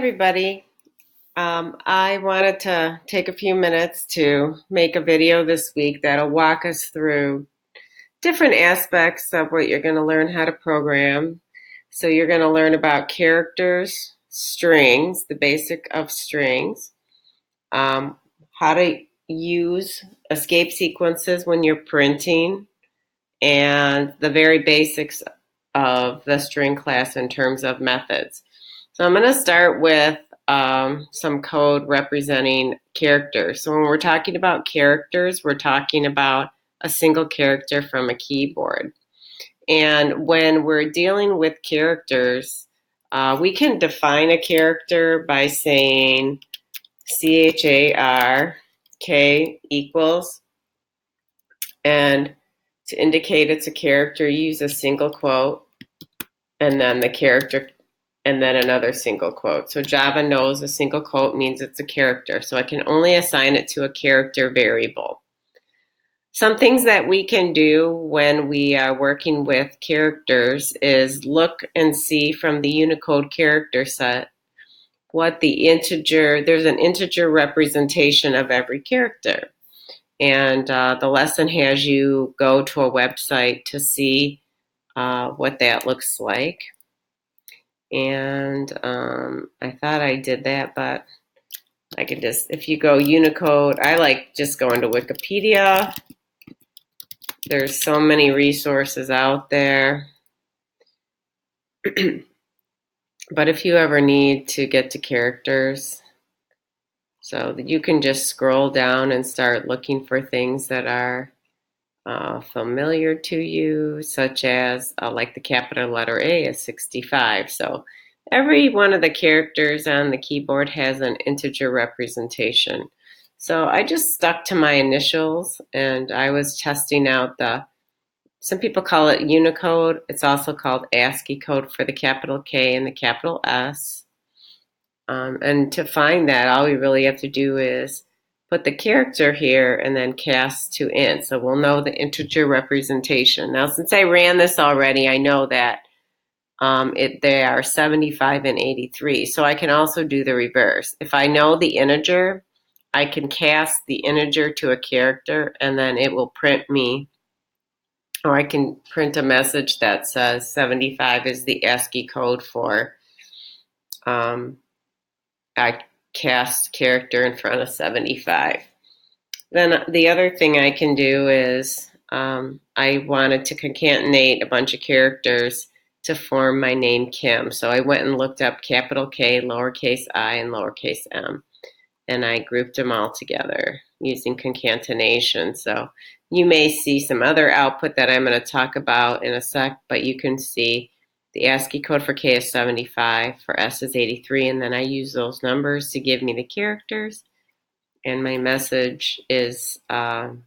everybody. I wanted to take a few minutes to make a video this week that'll walk us through different aspects of what you're going to learn how to program. So you're going to learn about characters, strings, the basic of strings, how to use escape sequences when you're printing, and the very basics of the string class in terms of methods. So I'm going to start with some code representing characters. So when we're talking about characters, we're talking about a single character from a keyboard. And when we're dealing with characters, we can define a character by saying CHARK equals, and to indicate it's a character, use a single quote and then the character and then another single quote. So Java knows a single quote means it's a character, so I can only assign it to a character variable. Some things that we can do when we are working with characters is look and see from the Unicode character set what the integer, there's an integer representation of every character. And the lesson has you go to a website to see what that looks like. And I thought I did that, but I could just, if you go Unicode, I like just going to Wikipedia. There's so many resources out there. But if you ever need to get to characters, so you can just scroll down and start looking for things that are familiar to you, such as like the capital letter A is 65. So every one of the characters on the keyboard has an integer representation. So I just stuck to my initials, and I was testing out some people call it Unicode. It's also called ASCII code for the capital K and the capital S. And to find that, all we really have to do is put the character here and then cast to int. So we'll know the integer representation. Now, since I ran this already, I know that they are 75 and 83. So I can also do the reverse. If I know the integer, I can cast the integer to a character, and then it will print me, or I can print a message that says 75 is the ASCII code for I cast character in front of 75. Then the other thing I can do is I wanted to concatenate a bunch of characters to form my name Kim. So I went and looked up capital K, lowercase I, and lowercase m, and I grouped them all together using concatenation. So you may see some other output that I'm going to talk about in a sec, but you can see the ASCII code for K is 75, for S is 83, and then I use those numbers to give me the characters, and my message is for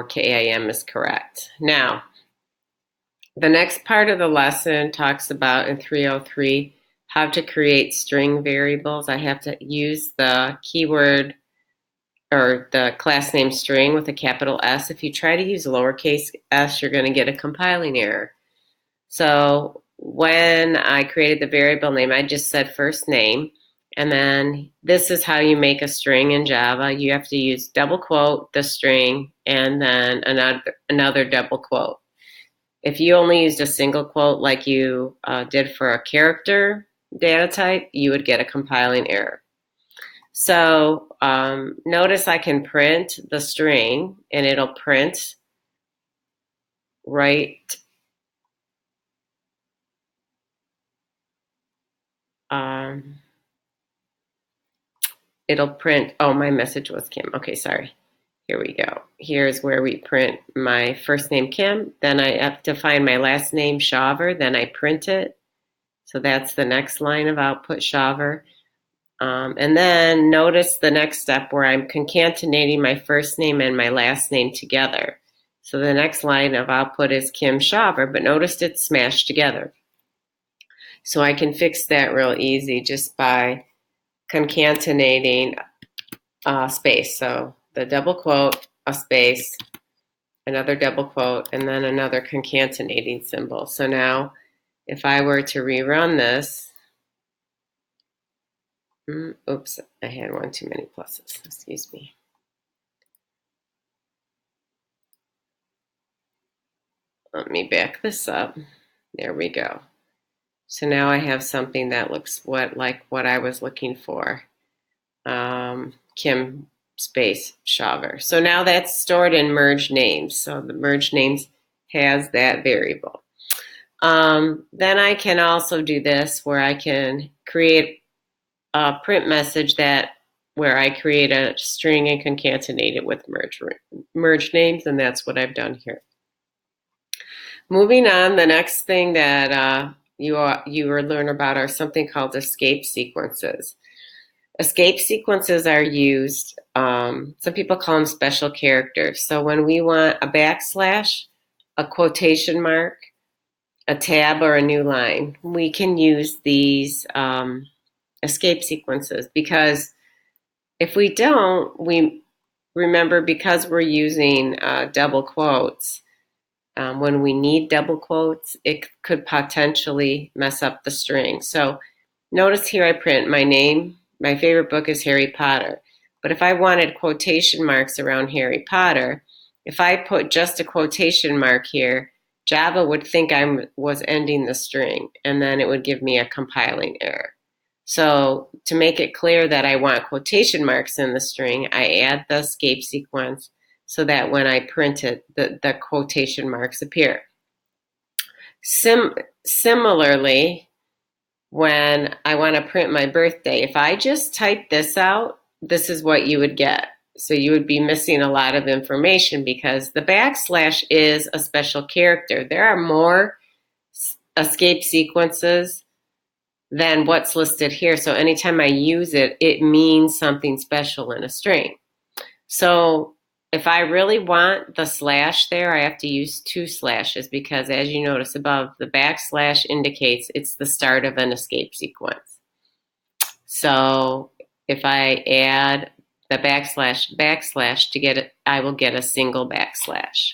KIM is correct. Now, the next part of the lesson talks about in 303 how to create string variables. I have to use the keyword or the class name string with a capital S. If you try to use lowercase s, you're going to get a compiling error. So when I created the variable name, I just said first name, and then this is how you make a string in Java. You have to use double quote the string and then another double quote. If you only used a single quote like you did for a character data type, you would get a compiling error. So notice I can print the string, and it'll print right it'll print, oh, my message was Kim. Okay, sorry. Here we go. Here's where we print my first name, Kim. Then I have to find my last name, Shaver. Then I print it. So that's the next line of output, Shaver. And then notice the next step where I'm concatenating my first name and my last name together. So the next line of output is Kim Shaver, but notice it's smashed together. So I can fix that real easy just by concatenating space. So the double quote, a space, another double quote, and then another concatenating symbol. So now if I were to rerun this, Oops, I had one too many pluses. Excuse me. Let me back this up. There we go. So now I have something that looks like what I was looking for. Kim space Shaver. So now that's stored in merge names. So the merge names has that variable. Then I can also do this where I can create a print message where I create a string and concatenate it with merge names, and that's what I've done here. Moving on, the next thing that you will learn about are something called escape sequences. Escape sequences are used, some people call them special characters. So when we want a backslash, a quotation mark, a tab, or a new line, we can use these escape sequences, because if we don't, we remember, because we're using double quotes, when we need double quotes, it could potentially mess up the string. So notice here I print my name. My favorite book is Harry Potter. But if I wanted quotation marks around Harry Potter, if I put just a quotation mark here, Java would think I was ending the string, and then it would give me a compiling error. So to make it clear that I want quotation marks in the string, I add the escape sequence so that when I print it, the quotation marks appear. Similarly, when I want to print my birthday, if I just type this out, this is what you would get. So you would be missing a lot of information, because the backslash is a special character. There are more escape sequences than what's listed here. So anytime I use it, it means something special in a string. So if I really want the slash there, I have to use 2 slashes, because as you notice above, the backslash indicates it's the start of an escape sequence. So if I add the backslash to get it, I will get a single backslash.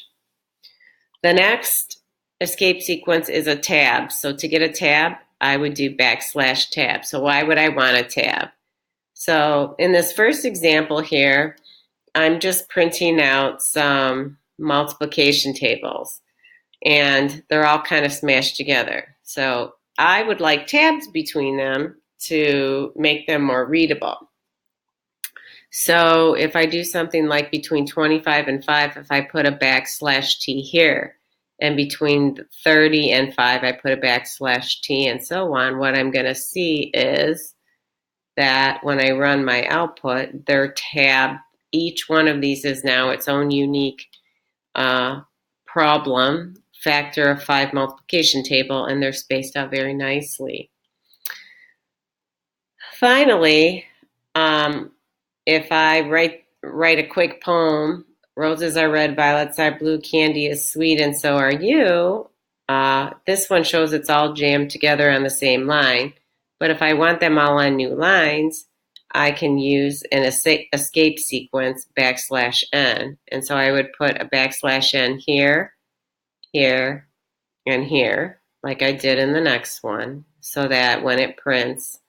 The next escape sequence is a tab. So to get a tab, I would do backslash tab. So why would I want a tab? So in this first example here, I'm just printing out some multiplication tables, and they're all kind of smashed together. So I would like tabs between them to make them more readable. So if I do something like between 25 and 5, if I put a backslash T here, and between 30 and 5, I put a backslash T, and so on, what I'm going to see is that when I run my output, they're tabbed. Each one of these is now its own unique problem, factor of 5 multiplication table, and they're spaced out very nicely. Finally, if I write a quick poem, roses are red, violets are blue, candy is sweet, and so are you. This one shows it's all jammed together on the same line. But if I want them all on new lines, I can use an escape sequence \n. And so I would put a \n here, here, and here, like I did in the next one, so that when it prints,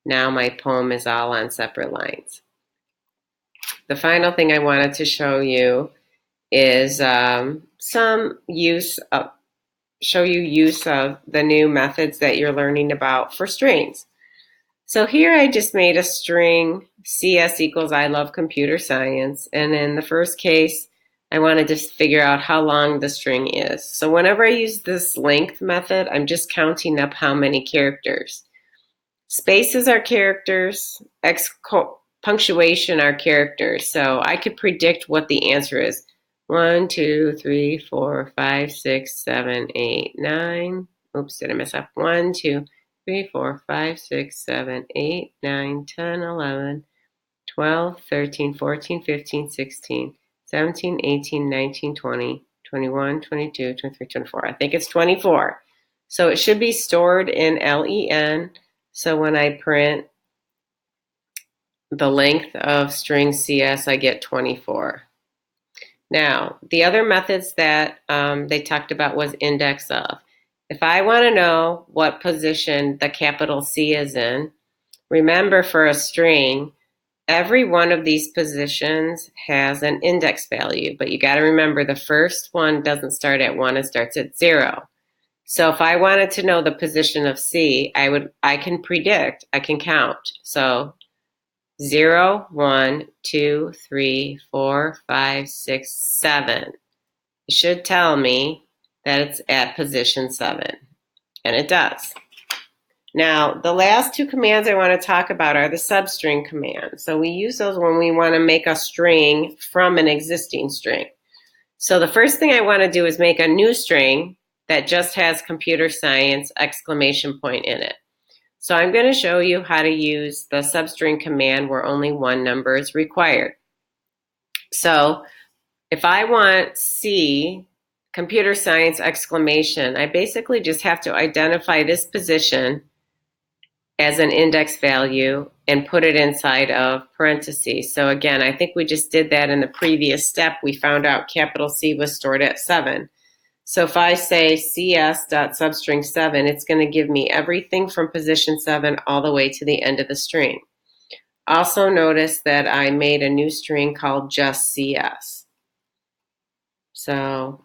now my poem is all on separate lines. The final thing I wanted to show you is show you use of the new methods that you're learning about for strings. So here I just made a string, CS equals I love computer science, and in the first case, I wanted to figure out how long the string is. So whenever I use this length method, I'm just counting up how many characters. Spaces are characters, punctuation are characters, so I could predict what the answer is. 1, 2, 3, 4, 5, 6, 7, 8, 9. Oops, did I mess up? 1, 2, 3, 4, 5, 6, 7, 8, 9, 10, 11, 12, 13, 14, 15, 16, 17, 18, 19, 20, 21, 22, 23, 24. I think it's 24. So it should be stored in len. So when I print the length of string CS, I get 24. Now, the other methods that they talked about was index of. If I want to know what position the capital C is in, Remember, for a string, every one of these positions has an index value, but you got to remember the first one doesn't start at 1, it starts at 0. So if I wanted to know the position of C, I can predict, I can count. So 0, 1, 2, 3, 4, 5, 6, 7. It should tell me that it's at position 7, and it does. Now, the last two commands I want to talk about are the substring commands. So we use those when we want to make a string from an existing string. So the first thing I want to do is make a new string that just has computer science exclamation point in it. So I'm going to show you how to use the substring command where only one number is required. So if I want C, computer science exclamation, I basically just have to identify this position as an index value and put it inside of parentheses. So again, I think we just did that in the previous step. We found out capital C was stored at 7. So if I say cs.substring 7, it's going to give me everything from position 7 all the way to the end of the string. Also notice that I made a new string called just cs. So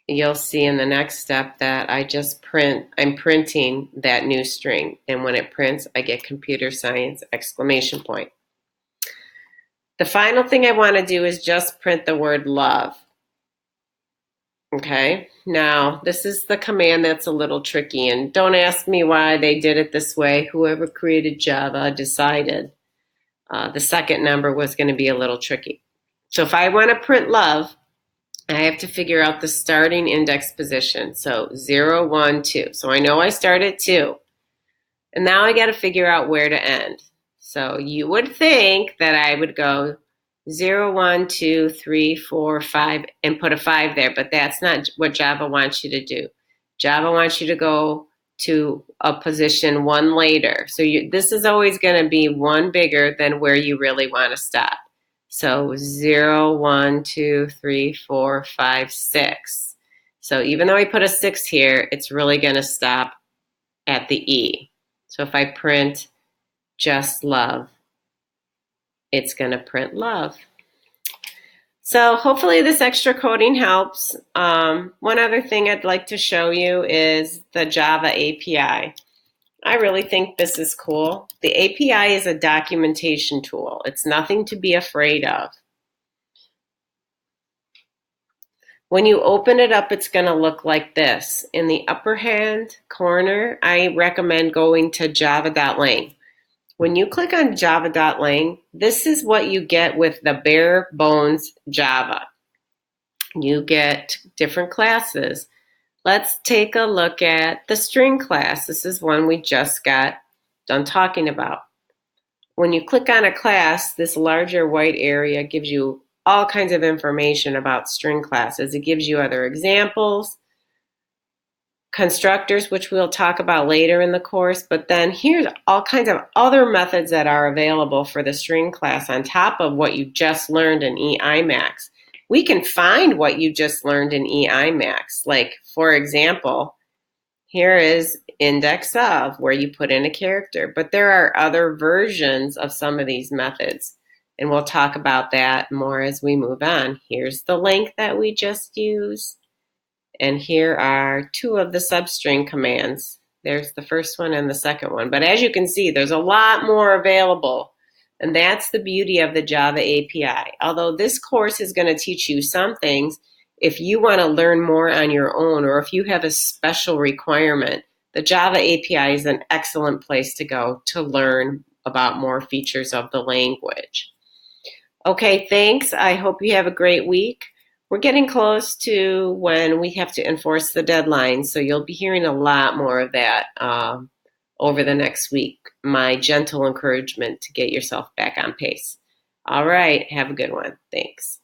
you'll see in the next step that I'm printing that new string. And when it prints, I get computer science exclamation point. The final thing I want to do is just print the word love. Okay, now this is the command that's a little tricky, and don't ask me why they did it this way. Whoever created Java decided the second number was going to be a little tricky. So if I want to print love, I have to figure out the starting index position. So 0, 1, 2. So I know I start at 2. And now I got to figure out where to end. So you would think that I would go 0, 1, 2, 3, 4, 5, and put a 5 there, but that's not what Java wants you to do. Java wants you to go to a position 1 later. So this is always going to be 1 bigger than where you really want to stop. So 0, 1, 2, 3, 4, 5, 6. So even though I put a 6 here, it's really going to stop at the E. So if I print just love, it's going to print love. So hopefully this extra coding helps. One other thing I'd like to show you is the Java API. I really think this is cool. The API is a documentation tool. It's nothing to be afraid of. When you open it up, it's going to look like this. In the upper hand corner, I recommend going to java.lang. When you click on java.lang, this is what you get with the bare bones Java. You get different classes. Let's take a look at the string class. This is one we just got done talking about. When you click on a class, this larger white area gives you all kinds of information about string classes. It gives you other examples, constructors, which we'll talk about later in the course, but then here's all kinds of other methods that are available for the string class on top of what you just learned in EIMAX. We can find what you just learned in EIMAX. Like, for example, here is index of, where you put in a character, but there are other versions of some of these methods, and we'll talk about that more as we move on. Here's the link that we just used. And here are 2 of the substring commands. There's the first one and the second one. But as you can see, there's a lot more available. And that's the beauty of the Java API. Although this course is going to teach you some things, if you want to learn more on your own, or if you have a special requirement, the Java API is an excellent place to go to learn about more features of the language. Okay, thanks. I hope you have a great week. We're getting close to when we have to enforce the deadline, so you'll be hearing a lot more of that over the next week. My gentle encouragement to get yourself back on pace. All right, have a good one. Thanks.